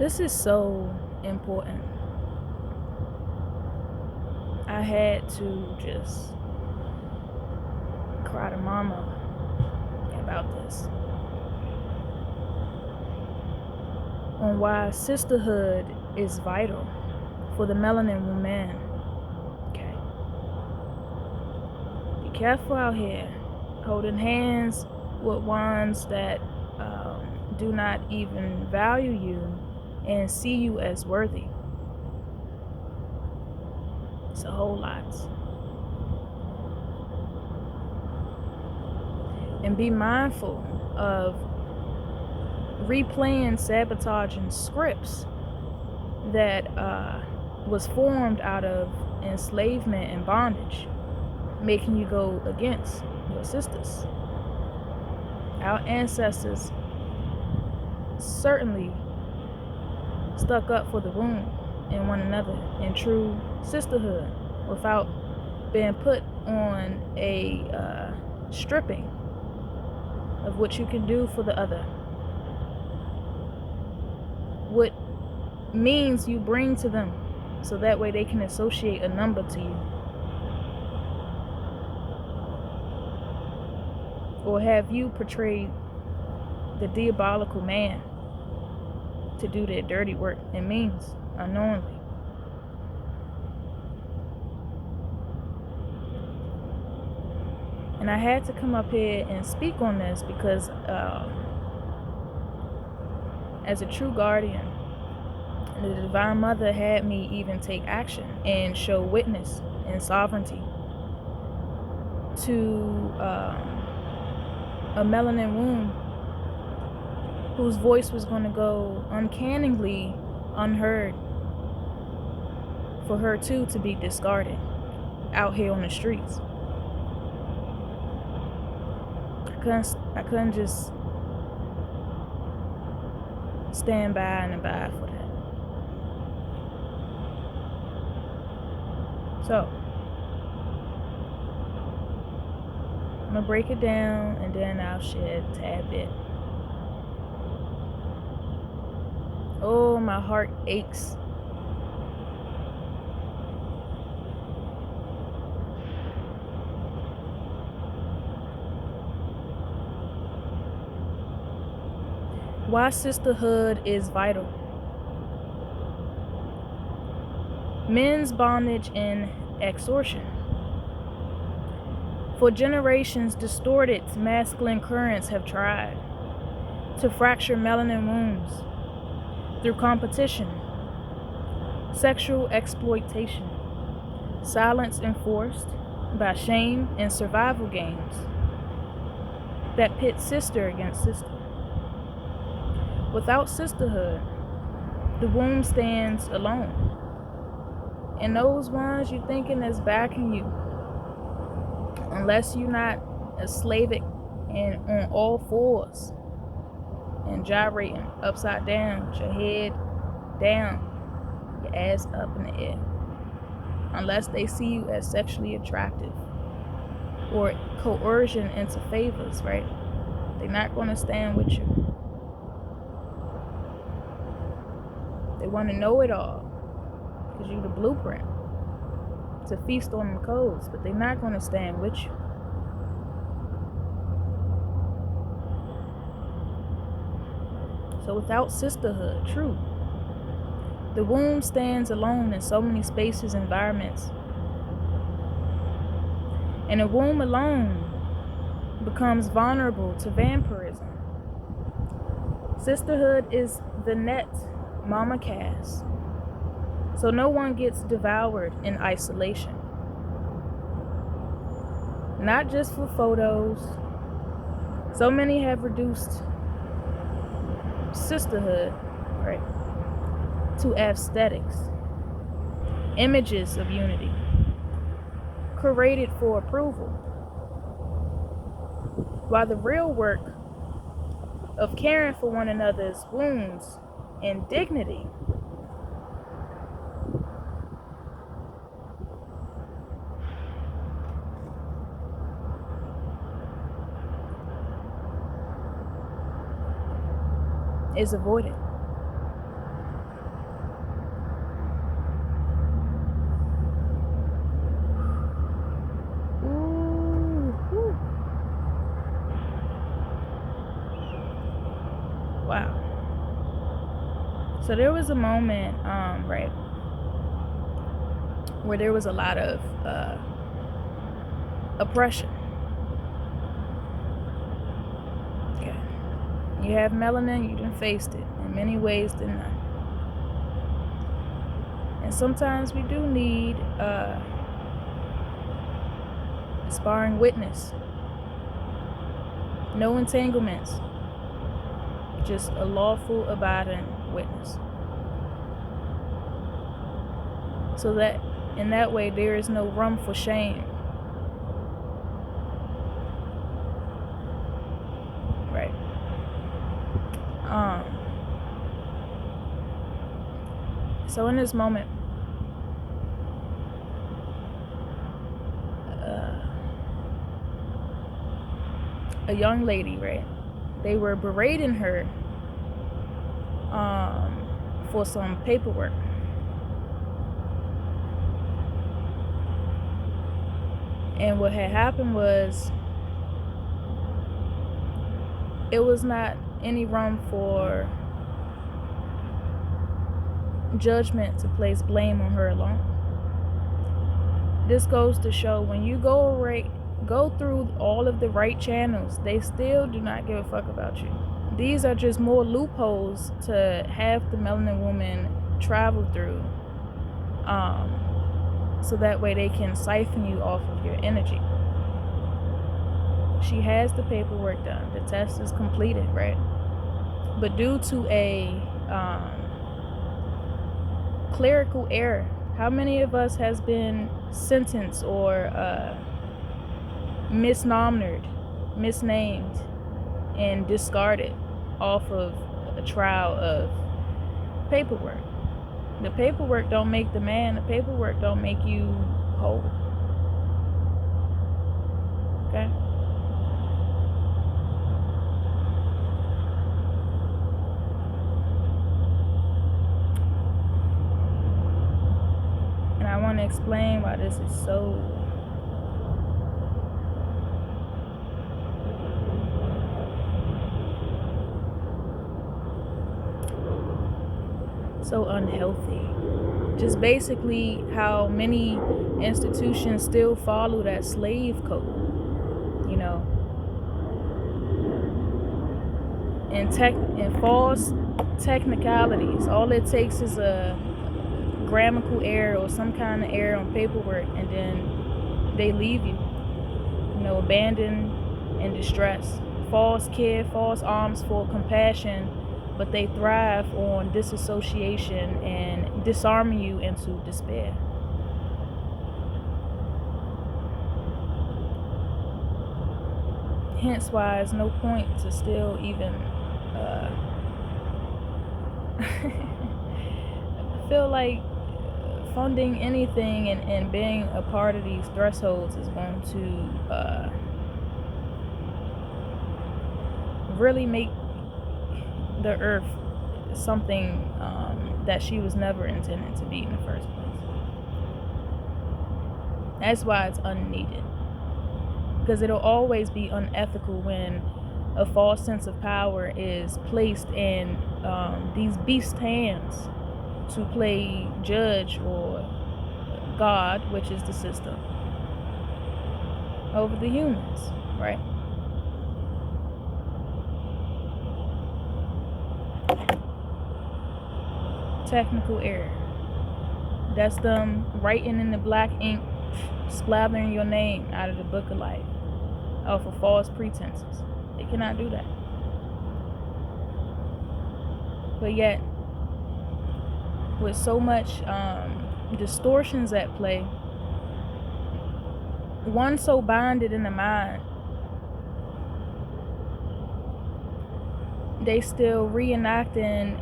This is so important. I had to just cry to mama about this. On why sisterhood is vital for the melanin woman. Okay. Be careful out here, holding hands with ones that do not even value you and see you as worthy. It's a whole lot. And be mindful of replaying sabotaging scripts that was formed out of enslavement and bondage, making you go against your sisters. Our ancestors certainly stuck up for the womb and one another in true sisterhood without being put on a stripping of what you can do for the other, what means you bring to them, so that way they can associate a number to you, or have you portray the diabolical man to do their dirty work and means unknowingly. And I had to come up here and speak on this because as a true guardian, the Divine Mother had me even take action and show witness and sovereignty to a melanin womb whose voice was going to go uncannily unheard, for her too to be discarded out here on the streets. I couldn't just stand by and abide for that. So I'm gonna break it down and then I'll shed a tad bit. Oh, my heart aches. Why sisterhood is vital. Men's bondage and extortion. For generations, distorted masculine currents have tried to fracture melanin wombs through competition, sexual exploitation, silence enforced by shame and survival games that pit sister against sister. Without sisterhood, the womb stands alone. And those ones you thinking that's backing you, unless you're not a Slavic and on all fours and gyrating upside down with your head down, your ass up in the air, unless they see you as sexually attractive or coercion into favors, right? They're not going to stand with you. They want to know it all because you're the blueprint to feast on them codes, but they're not going to stand with you. So without sisterhood, true, the womb stands alone in so many spaces, environments. And the womb alone becomes vulnerable to vampirism. Sisterhood is the net mama casts, so no one gets devoured in isolation. Not just for photos. So many have reduced sisterhood, right, to aesthetics, images of unity, curated for approval, while the real work of caring for one another's wounds and dignity is avoided. So there was a moment, right, where there was a lot of oppression. Okay. You have melanin, you done faced it in many ways than none. And sometimes we do need sparring witness. No entanglements. Just a lawful abiding witness. So that in that way there is no room for shame. Right. So in this moment, a young lady, right? They were berating her for some paperwork. And what had happened was, it was not any room for judgment to place blame on her alone. This goes to show when you go through all of the right channels, they still do not give a fuck about you. These are just more loopholes to have the melanin woman travel through, so that way they can siphon you off of your energy. She has the paperwork done. The test is completed, right? But due to a clerical error, how many of us has been sentenced or misnamed, and discarded off of a trial of paperwork? The paperwork don't make the man. The paperwork don't make you whole. Okay? And I want to explain why this is so unhealthy. Just basically how many institutions still follow that slave code, you know, and false technicalities. All it takes is a grammatical error or some kind of error on paperwork, and then they leave you, abandoned and distressed. False care, false arms for compassion, but they thrive on disassociation and disarming you into despair. Hence why there's no point to still even feel like funding anything and being a part of these thresholds is going to really make the earth something that she was never intended to be in the first place. That's why it's unneeded, because it'll always be unethical when a false sense of power is placed in these beast hands to play judge or God, which is the system, over the humans, right? Technical error. That's them writing in the black ink, splattering your name out of the book of life off of false pretenses. They cannot do that. But yet, with so much distortions at play, one so bonded in the mind, they still reenacting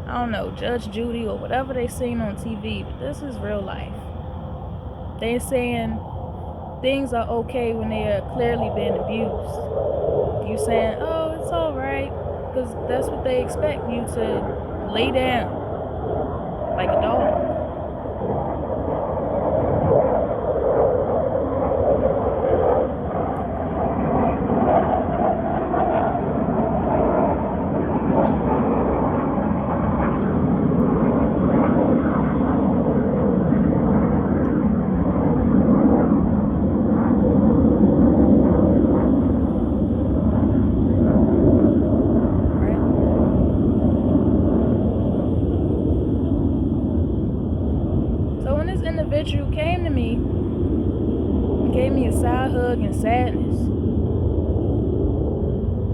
I don't know, Judge Judy or whatever they seen on TV, but this is real life. They're saying things are okay when they are clearly being abused. You saying, oh, it's all right, because that's what they expect you to lay down like a dog. sadness.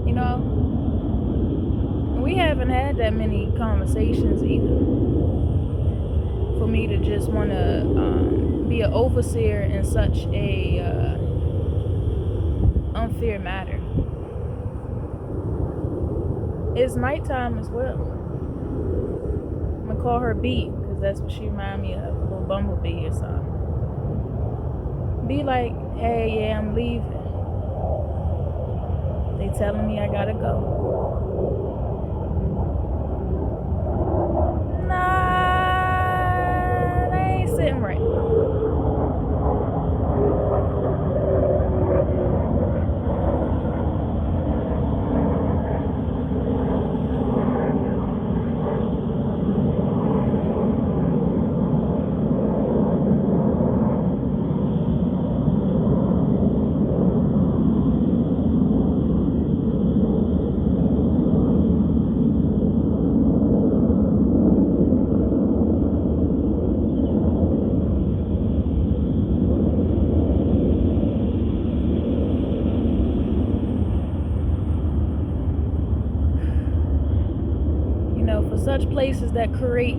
You know, we haven't had that many conversations either for me to just want to be an overseer in such a unfair matter. It's nighttime as well. I'm gonna call her B, because that's what she reminds me of, a little bumblebee or something. Be like, hey, yeah, I'm leaving. They telling me I gotta go. Nah, they ain't sitting right. Such places that create,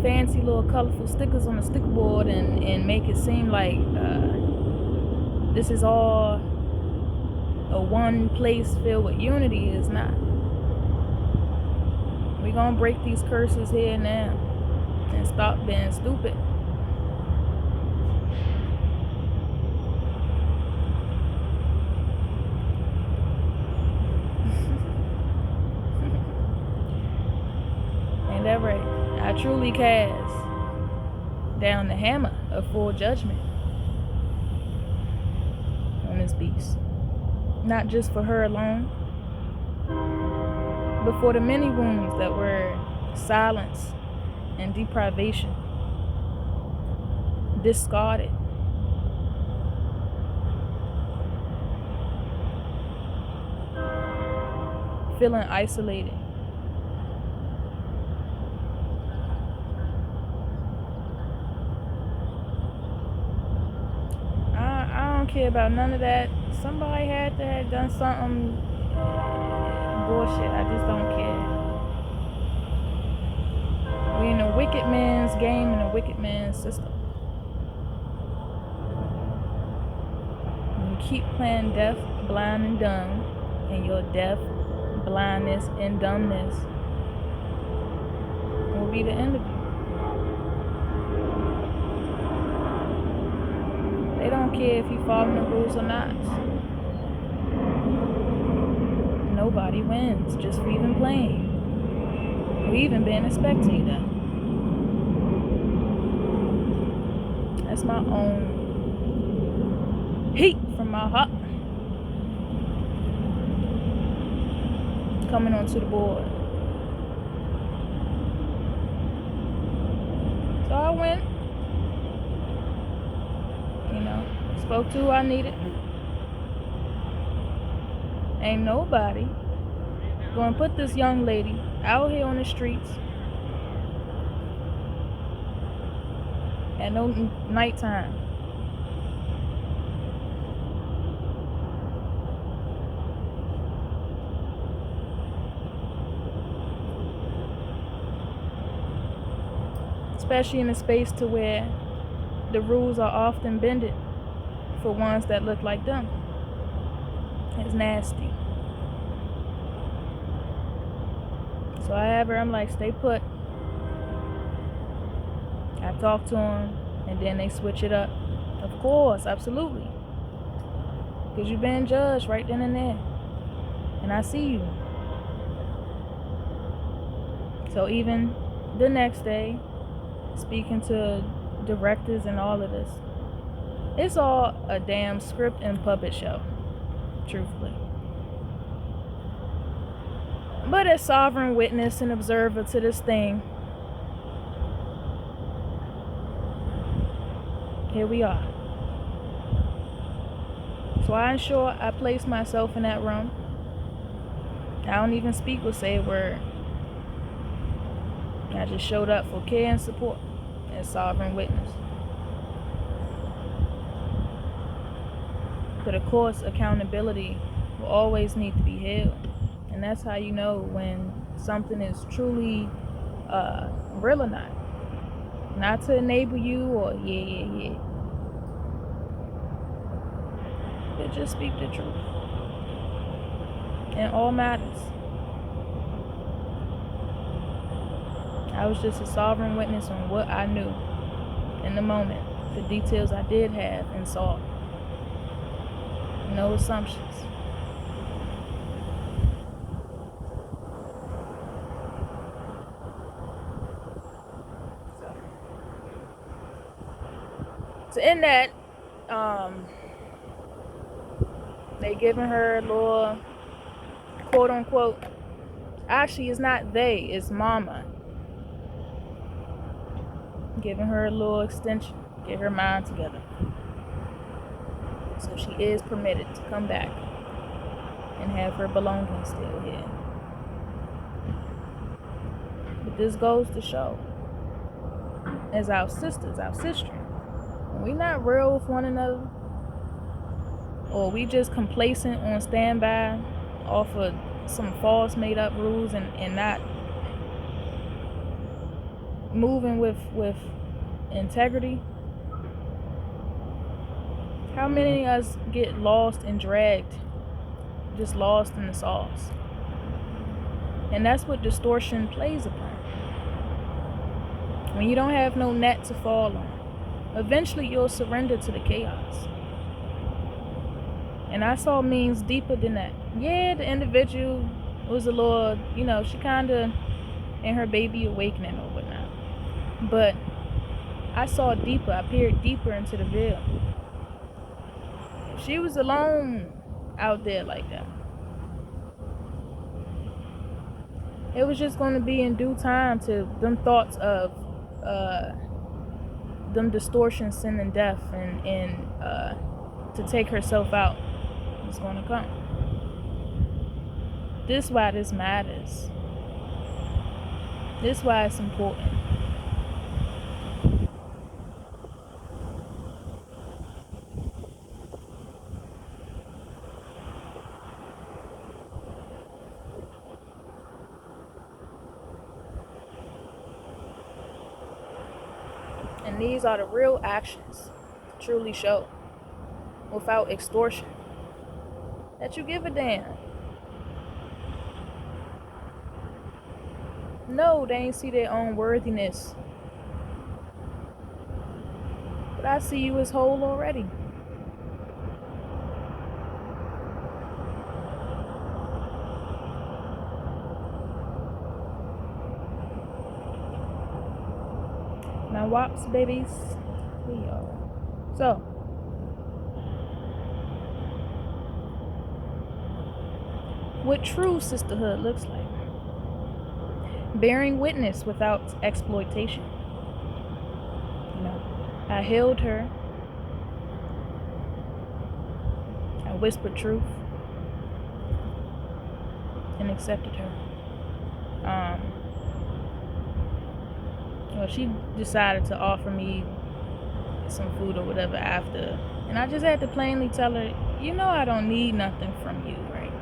fancy little colorful stickers on a sticker board and make it seem like this is all a one place filled with unity is not. We're gonna break these curses here now and stop being stupid. Ain't that right? I truly cast down the hammer of full judgment on this beast. Not just for her alone, but for the many wounds that were silence and deprivation, discarded. Feeling isolated. I don't care about none of that. Somebody had to have done something bullshit. I just don't care. We're in a wicked man's game and a wicked man's system. You keep playing deaf, blind, and dumb, and your deaf, blindness, and dumbness will be the end of you. They don't care if you follow the rules or not. Nobody wins just for even playing, or even being a spectator. That's my own heat from my heart coming onto the board. So I went, spoke to who I needed. Ain't nobody gonna put this young lady out here on the streets at no nighttime. Especially in a space to where the rules are often bended for ones that look like them. It's nasty. So I have her, I'm like, stay put. I talk to them, and then they switch it up. Of course, absolutely. Because you've been judged right then and there. And I see you. So even the next day, speaking to directors and all of this, it's all a damn script and puppet show, truthfully. But as sovereign witness and observer to this thing, here we are. So I ensure I place myself in that room. I don't even speak or say a word. I just showed up for care and support as sovereign witness. But of course, accountability will always need to be held. And that's how you know when something is truly real or not. Not to enable you or yeah. But just speak the truth. In all matters. I was just a sovereign witness on what I knew in the moment. The details I did have and saw. No assumptions. So in that, they giving her a little quote unquote, actually it's not they, it's mama. Giving her a little extension, get her mind together. So she is permitted to come back and have her belongings still here. But this goes to show, as our sisters, our sister, when we not real with one another, or we just complacent on standby off of some false made up rules and not moving with integrity, how many of us get lost and dragged, just lost in the sauce? And that's what distortion plays upon. When you don't have no net to fall on, eventually you'll surrender to the chaos. And I saw means deeper than that. Yeah, the individual was a little, she kind of in her baby awakening or whatnot. But I saw deeper. I peered deeper into the veil. If she was alone out there like that, it was just going to be in due time to them thoughts of them distortions, sin and death, and to take herself out is going to come. This is why this matters. This is why it's important. And these are the real actions to truly show, without extortion, that you give a damn. No, they ain't see their own worthiness. But I see you as whole already. Now wops, babies. Here you are. So, what true sisterhood looks like. Bearing witness without exploitation. I held her. I whispered truth and accepted her. Well, she decided to offer me some food or whatever after, and I just had to plainly tell her, I don't need nothing from you, right?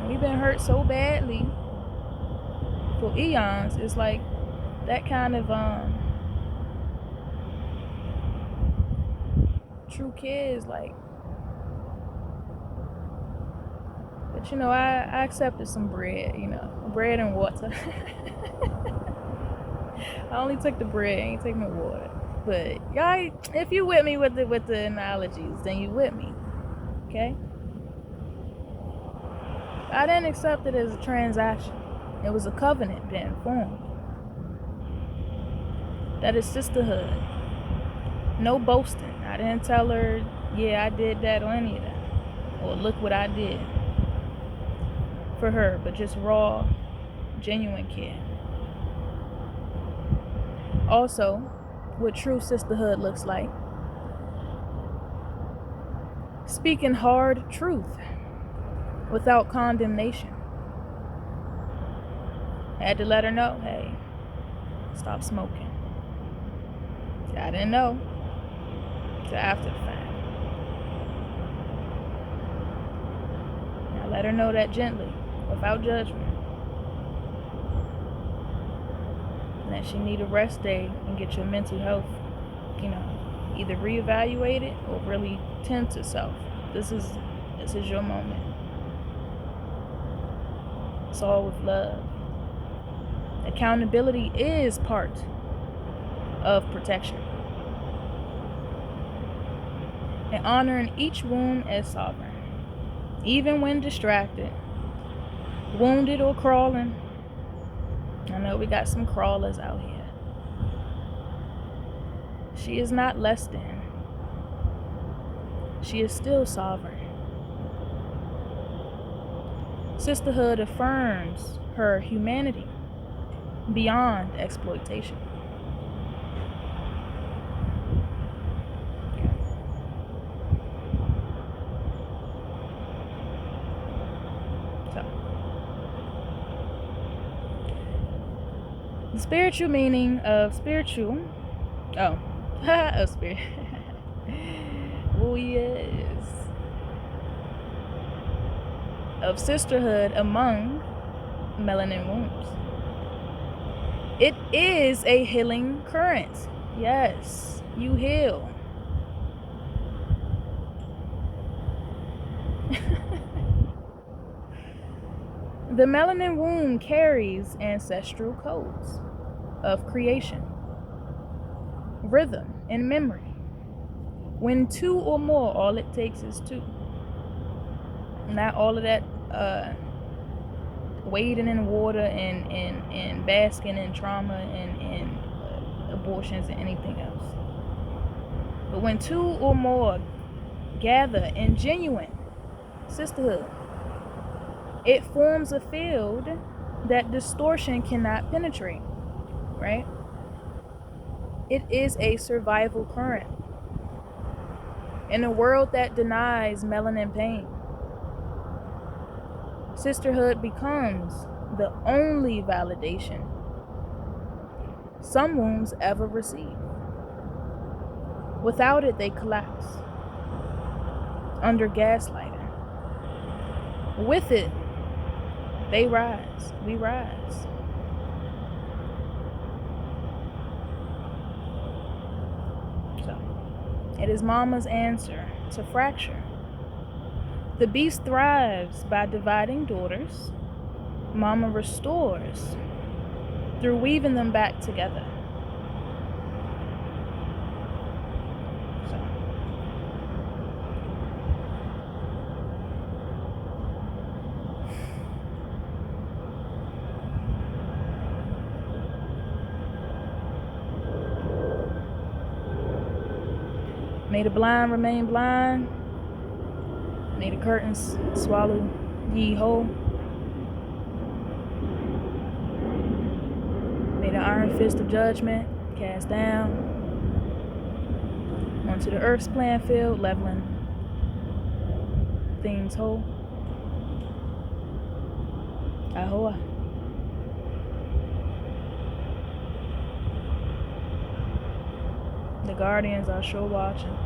We've been hurt so badly for eons. It's like that kind of true care is like. But I accepted some bread, bread and water. I only took the bread, I ain't take no water. But y'all, if you with me with the analogies, then you with me, okay? I didn't accept it as a transaction. It was a covenant being formed. That is sisterhood. No boasting. I didn't tell her, yeah, I did that or any of that. Or look what I did for her, but just raw, genuine care. Also, what true sisterhood looks like. Speaking hard truth without condemnation. I had to let her know, hey, Stop smoking. I didn't know. Till after the fact. Now let her know that gently, without judgment. And that she need a rest day and get your mental health, either reevaluated or really tend to self. This is your moment. It's all with love. Accountability is part of protection. And honoring each womb as sovereign. Even when distracted, wounded, or crawling. I know we got some crawlers out here. She is not less than. She is still sovereign. Sisterhood affirms her humanity beyond exploitation. So, the spiritual meaning of spiritual. Oh, of spirit. Oh, yes. Of sisterhood among melanin wombs. It is a healing current. Yes, you heal. The melanin womb carries ancestral codes of creation, rhythm, and memory. When two or more, all it takes is two. Not all of that wading in water and basking in trauma and abortions and anything else. But when two or more gather in genuine sisterhood, it forms a field that distortion cannot penetrate, right? It is a survival current. In a world that denies melanin pain, sisterhood becomes the only validation some wombs ever receive. Without it, they collapse under gaslighting. With it, they rise. We rise. So, it is mama's answer to fracture. The beast thrives by dividing daughters. Mama restores through weaving them back together. So. May the blind remain blind. May the curtains swallow ye whole. May the iron fist of judgment cast down onto the earth's playing field, leveling things whole. Ahoa. The guardians are sure watching.